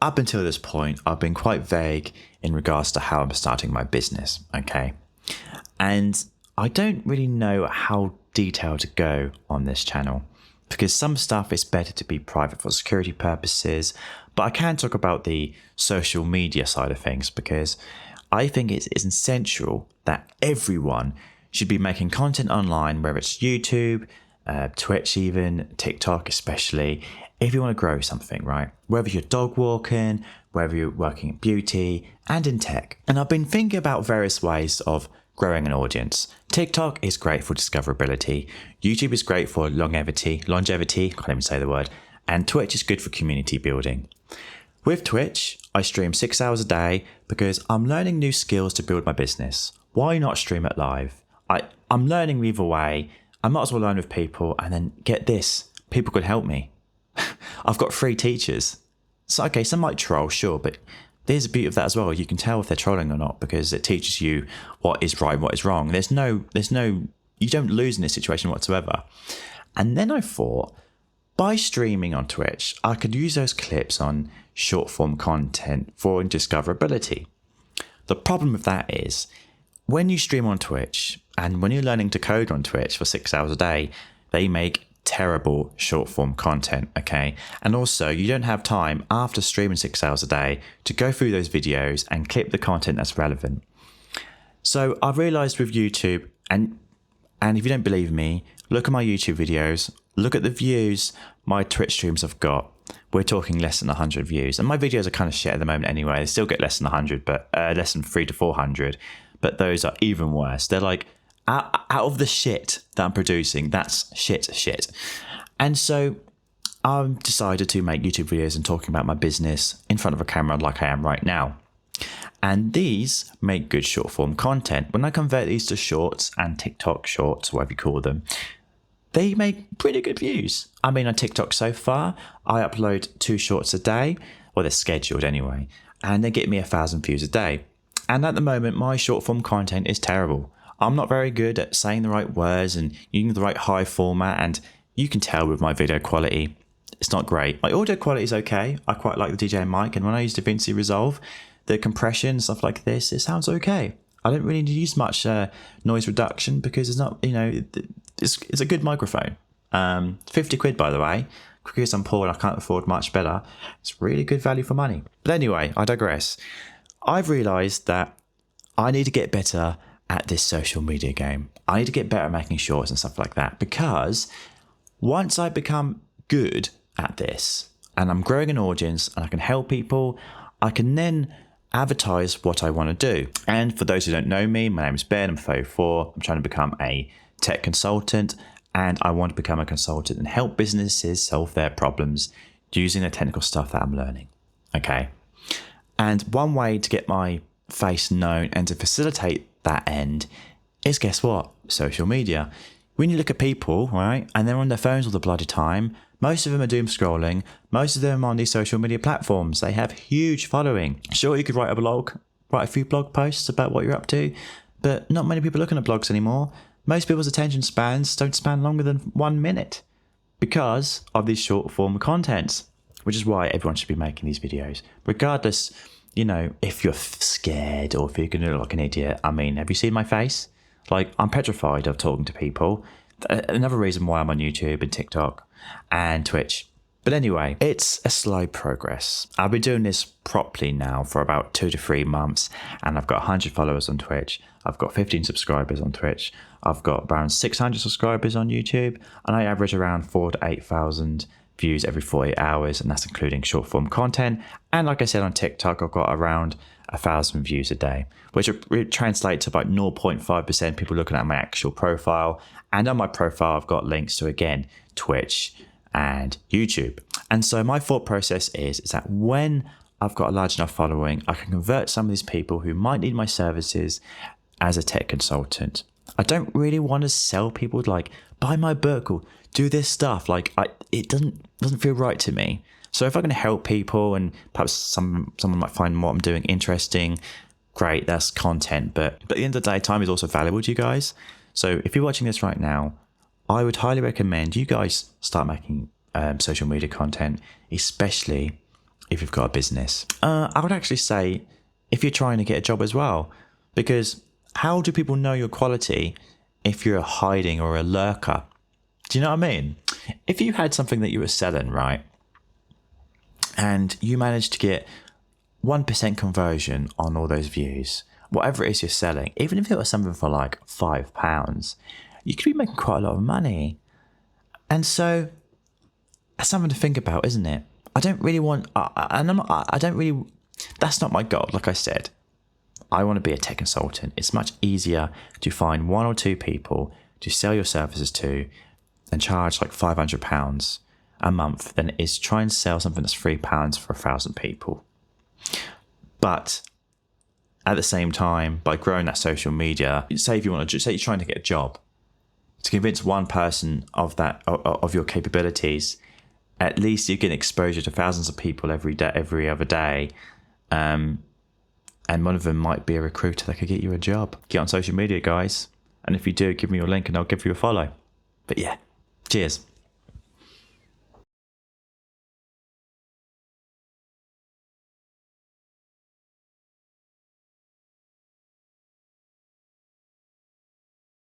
up until this point, I've been quite vague in regards to how I'm starting my business, okay? And I don't really know how detailed to go on this channel because some stuff is better to be private for security purposes, but I can talk about the social media side of things because I think it's essential that everyone should be making content online, whether it's YouTube, Twitch even, TikTok especially, if you want to grow something, right? Whether you're dog walking, whether you're working in beauty and in tech. And I've been thinking about various ways of growing an audience. TikTok is great for discoverability. YouTube is great for longevity, can't even say the word. And Twitch is good for community building. With Twitch, I stream 6 hours a day because I'm learning new skills to build my business. Why not stream it live? I'm learning either way. I might as well learn with people and then get this, people could help me. I've got 3 teachers. So, okay, some might troll, sure, but there's a beauty of that as well. You can tell if they're trolling or not because it teaches you what is right and what is wrong. There's no, you don't lose in this situation whatsoever. And then I thought, by streaming on Twitch, I could use those clips on short form content for discoverability. The problem with that is when you stream on Twitch and when you're learning to code on Twitch for 6 hours a day, they make terrible short form content, okay? And also you don't have time after streaming 6 hours a day to go through those videos and clip the content that's relevant. So I've realized with YouTube, and if you don't believe me, look at my YouTube videos, look at the views my Twitch streams have got. We're talking less than 100 views, and my videos are kind of shit at the moment anyway. They still get less than 100, but less than 300 to 400, but those are even worse. They're like out of the shit that I'm producing, that's shit. And so I've decided to make YouTube videos and talking about my business in front of a camera like I am right now. And these make good short form content. When I convert these to shorts and TikTok shorts, whatever you call them, they make pretty good views. I mean, on TikTok so far, I upload 2 shorts a day, or they're scheduled anyway, and they get me 1,000 views a day. And at the moment, my short form content is terrible. I'm not very good at saying the right words and using the right high format, and you can tell with my video quality, it's not great. My audio quality is okay. I quite like the DJI mic, and when I use DaVinci Resolve, the compression, stuff like this, it sounds okay. I don't really need to use much noise reduction because it's not, it's a good microphone. 50 quid, by the way, because I'm poor and I can't afford much better. It's really good value for money. But anyway, I digress. I've realized that I need to get better at this social media game. I need to get better at making shorts and stuff like that, because once I become good at this and I'm growing an audience and I can help people, I can then advertise what I want to do. And for those who don't know me, my name is Ben, I'm 34, I'm trying to become a tech consultant, and I want to become a consultant and help businesses solve their problems using the technical stuff that I'm learning. Okay. And one way to get my face known and to facilitate that end is, guess what? Social media. When you look at people, right, and they're on their phones all the bloody time, most of them are doom scrolling. Most of them are on these social media platforms. They have huge following. Sure, you could write a blog, write a few blog posts about what you're up to, but not many people are looking at blogs anymore. Most people's attention spans don't span longer than 1 minute because of these short form contents, which is why everyone should be making these videos, regardless, if you're scared or if you're going to look like an idiot. I mean, have you seen my face? Like, I'm petrified of talking to people. Another reason why I'm on YouTube and TikTok and Twitch. But anyway, it's a slow progress. I've been doing this properly now for about 2 to 3 months, and I've got 100 followers on Twitch. I've got 15 subscribers on Twitch. I've got around 600 subscribers on YouTube, and I average around 4,000 to 8,000 views every 48 hours, and that's including short form content. And like I said, on TikTok, I've got around 1,000 views a day, which translates to about 0.5% people looking at my actual profile. And on my profile, I've got links to, again, Twitch and YouTube. And so my thought process is that when I've got a large enough following, I can convert some of these people who might need my services as a tech consultant. I don't really want to sell people like, buy my book or do this stuff. Like, it doesn't feel right to me. So if I can help people and perhaps someone might find what I'm doing interesting, great, that's content. But at the end of the day, time is also valuable to you guys. So if you're watching this right now, I would highly recommend you guys start making social media content, especially if you've got a business. I would actually say if you're trying to get a job as well, because how do people know your quality if you're hiding or a lurker? Do you know what I mean? If you had something that you were selling, right, and you managed to get 1% conversion on all those views, whatever it is you're selling, even if it was something for like £5, you could be making quite a lot of money. And so that's something to think about, isn't it? I don't really want, that's not my goal. Like I said, I want to be a tech consultant. It's much easier to find one or two people to sell your services to and charge like £500 a month than it is try and sell something that's £3 for 1,000 people. But at the same time, by growing that social media, say if you want to, say you're trying to get a job, to convince one person of that, of your capabilities, at least you get exposure to thousands of people every day, every other day. And one of them might be a recruiter that could get you a job. Get on social media, guys. And if you do, give me your link and I'll give you a follow. But yeah, cheers.